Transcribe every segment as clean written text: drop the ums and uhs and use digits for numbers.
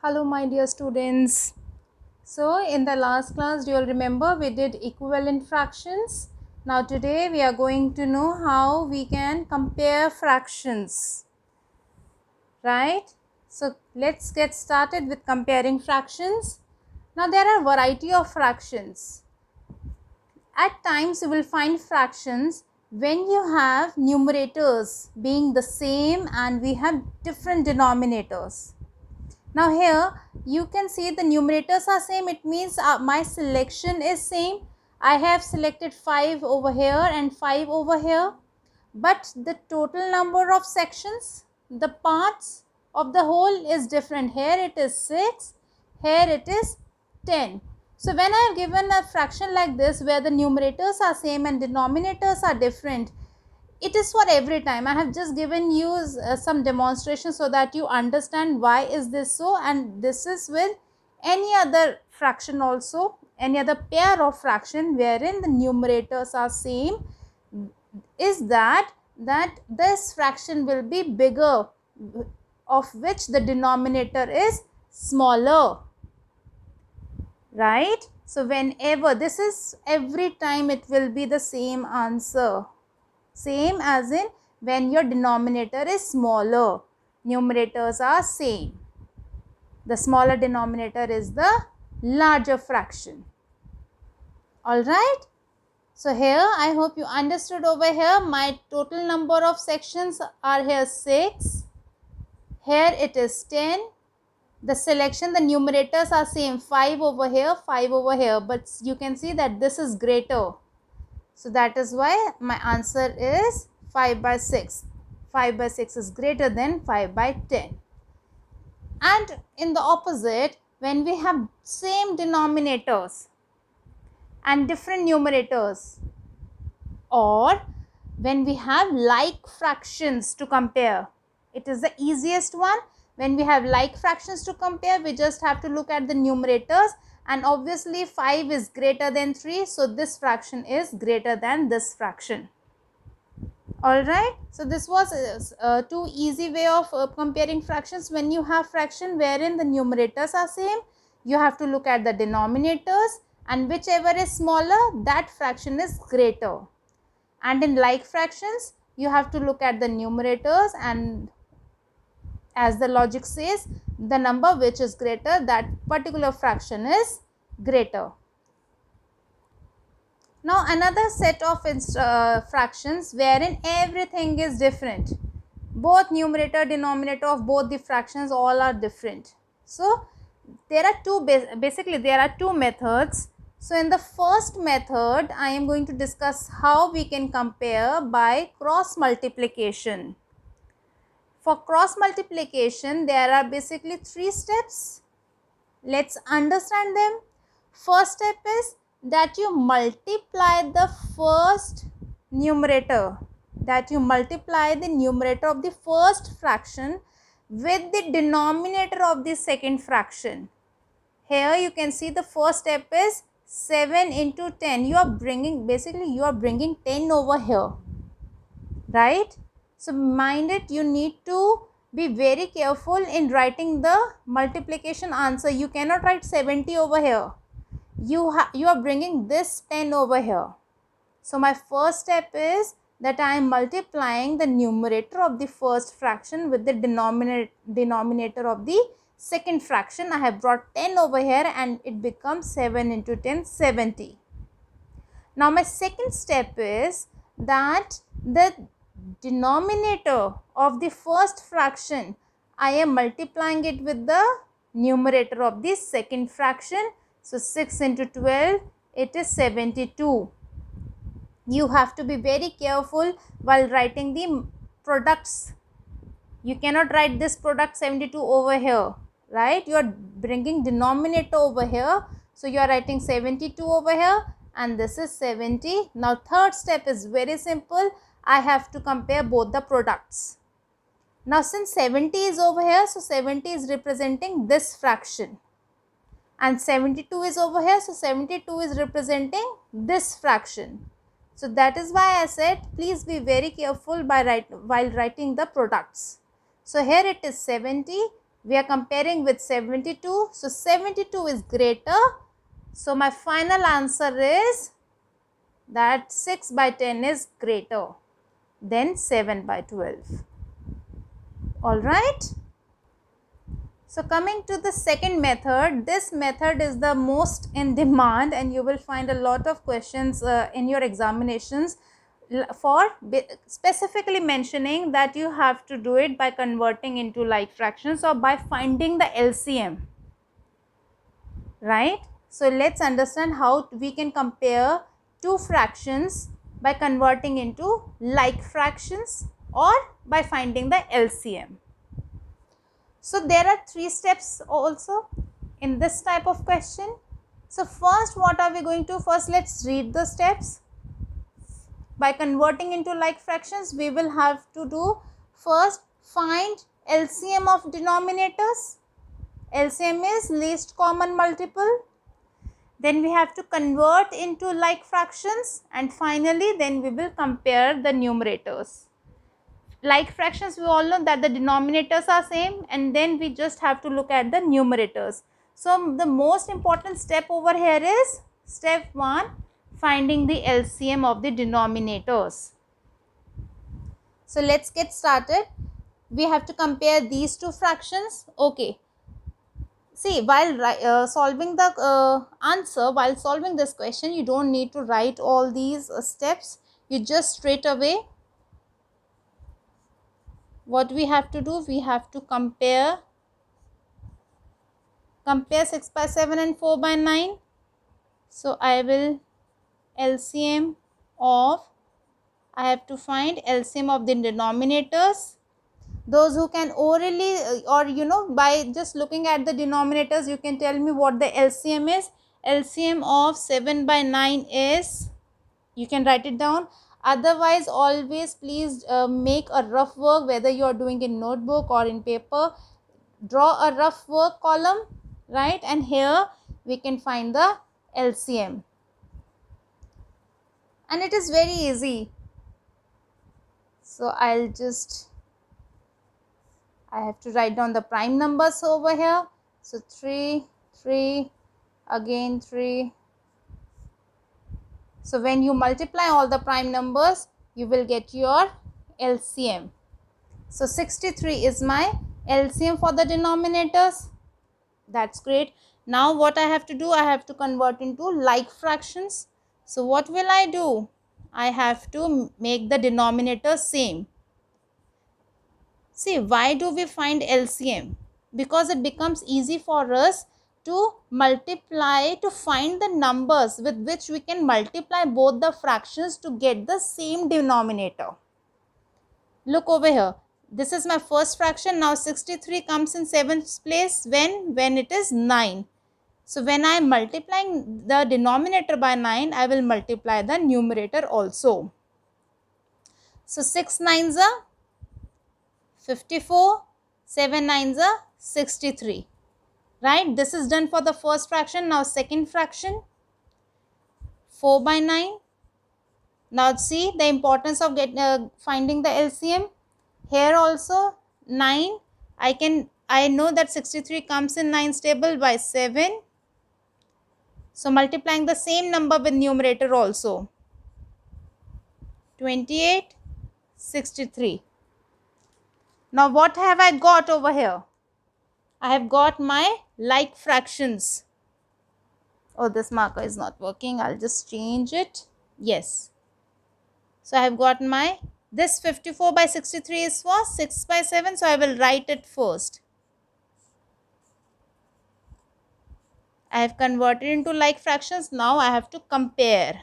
Hello my dear students. So in the last class you will remember we did equivalent fractions. Now today we are going to know how we can compare fractions, right? So let's get started with comparing fractions. Now there are variety of fractions. At times you will find fractions when you have numerators being the same and we have different denominators. Now here you can see the numerators are same, it means my selection is same. I have selected 5 over here and 5 over here, but the total number of sections, the parts of the whole is different. Here it is 6, here it is 10. So when I have given a fraction like this where the numerators are same and denominators are different, it is for every time. I have just given you some demonstration so that you understand why is this so, and this is with any other fraction also, any other pair of fraction wherein the numerators are same, is that this fraction will be bigger, of which the denominator is smaller, right? So whenever this is, every time it will be the same answer. Same as in when your denominator is smaller, numerators are same. The smaller denominator is the larger fraction. Alright. So here I hope you understood over here. My total number of sections are here 6. Here it is 10. The selection, the numerators are same, 5 over here, 5 over here. But you can see that this is greater. So that is why my answer is 5 by 6. 5 by 6 is greater than 5 by 10. And in the opposite, when we have same denominators and different numerators, or when we have like fractions to compare, it is the easiest one. When we have like fractions to compare, we just have to look at the numerators, and obviously 5 is greater than 3, so this fraction is greater than this fraction. Alright, so this was too easy way of comparing fractions. When you have fraction wherein the numerators are same, you have to look at the denominators, and whichever is smaller, that fraction is greater. And in like fractions, you have to look at the numerators, and as the logic says, the number which is greater, that particular fraction is greater. Now another set of fractions wherein everything is different. Both numerator, denominator of both the fractions all are different. So there are basically there are two methods. So in the first method, I am going to discuss how we can compare by cross multiplication. For cross multiplication, there are basically 3 steps. Let's understand them. First step is that you multiply the first numerator, that you multiply the numerator of the first fraction with the denominator of the second fraction. Here you can see the first step is 7 into 10. You are bringing, basically you are bringing 10 over here, right? So mind it, you need to be very careful in writing the multiplication answer. You cannot write 70 over here. You are bringing this 10 over here. So my first step is that I am multiplying the numerator of the first fraction with the denominator of the second fraction. I have brought 10 over here and it becomes 7 into 10, 70. Now my second step is that the denominator of the first fraction, I am multiplying it with the numerator of the second fraction. So 6 into 12, it is 72. You have to be very careful while writing the products. You cannot write this product 72 over here, right? You are bringing denominator over here. So you are writing 72 over here and this is 70. Now third step is very simple. I have to compare both the products. Now since 70 is over here, so 70 is representing this fraction. And 72 is over here, so 72 is representing this fraction. So that is why I said please be very careful while writing the products. So here it is 70, We are comparing with 72. So 72 is greater. So my final answer is that 6 by 10 is greater than 7 by 12. Alright. So coming to the second method, this method is the most in demand and you will find a lot of questions in your examinations for specifically mentioning that you have to do it by converting into like fractions or by finding the LCM, right? So let's understand how we can compare two fractions by converting into like fractions or by finding the LCM. So there are three steps also in this type of question. So first, what are we going to? First, let's read the steps. By converting into like fractions, we will have to do first find LCM of denominators. LCM is least common multiple. Then we have to convert into like fractions, and finally then we will compare the numerators. Like fractions, we all know that the denominators are same, and then we just have to look at the numerators. So the most important step over here is step 1, finding the LCM of the denominators. So let's get started. We have to compare these two fractions. Okay. See, while solving the answer, while solving this question, you don't need to write all these steps. You just straight away, what we have to do, we have to compare 6 by 7 and 4 by 9. So I will LCM of, I have to find LCM of the denominators. Those who can orally or by just looking at the denominators, you can tell me what the LCM is. LCM of 7 by 9 is, you can write it down. Otherwise, always please make a rough work, whether you are doing in notebook or in paper. Draw a rough work column, right? And here we can find the LCM. And it is very easy. So I have to write down the prime numbers over here. So 3, 3, again 3. So when you multiply all the prime numbers, you will get your LCM. So 63 is my LCM for the denominators. That's great. Now what I have to do, I have to convert into like fractions. So what will I do? I have to make the denominator same. See, why do we find LCM? Because it becomes easy for us to multiply, to find the numbers with which we can multiply both the fractions to get the same denominator. Look over here. This is my first fraction. Now 63 comes in 7th place when it is 9. So when I am multiplying the denominator by 9, I will multiply the numerator also. So 6 9s are 54, 7 9s are 63. Right? This is done for the first fraction. Now second fraction, 4 by 9. Now see the importance of finding the LCM. Here also 9, I know that 63 comes in 9's table by 7. So multiplying the same number with numerator also, 28, 63. Now what have I got over here? I have got my like fractions. Oh, this marker is not working. I'll just change it. Yes. So I have got my, this 54 by 63 is for 6 by 7. So I will write it first. I have converted into like fractions. Now I have to compare.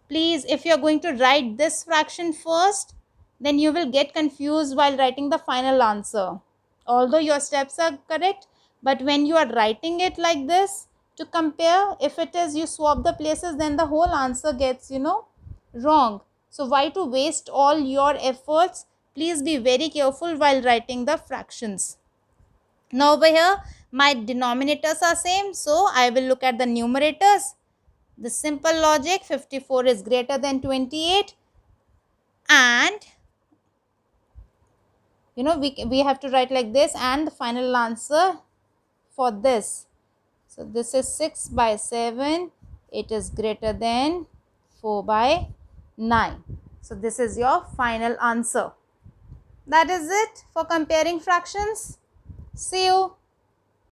Please, if you are going to write this fraction first, then you will get confused while writing the final answer. Although your steps are correct, but when you are writing it like this to compare, if it is you swap the places, then the whole answer gets, wrong. So why to waste all your efforts? Please be very careful while writing the fractions. Now over here, my denominators are same, so I will look at the numerators. The simple logic, 54 is greater than 28 and you know, we have to write like this, and the final answer for this. So this is 6 by 7. It is greater than 4 by 9. So this is your final answer. That is it for comparing fractions. See you.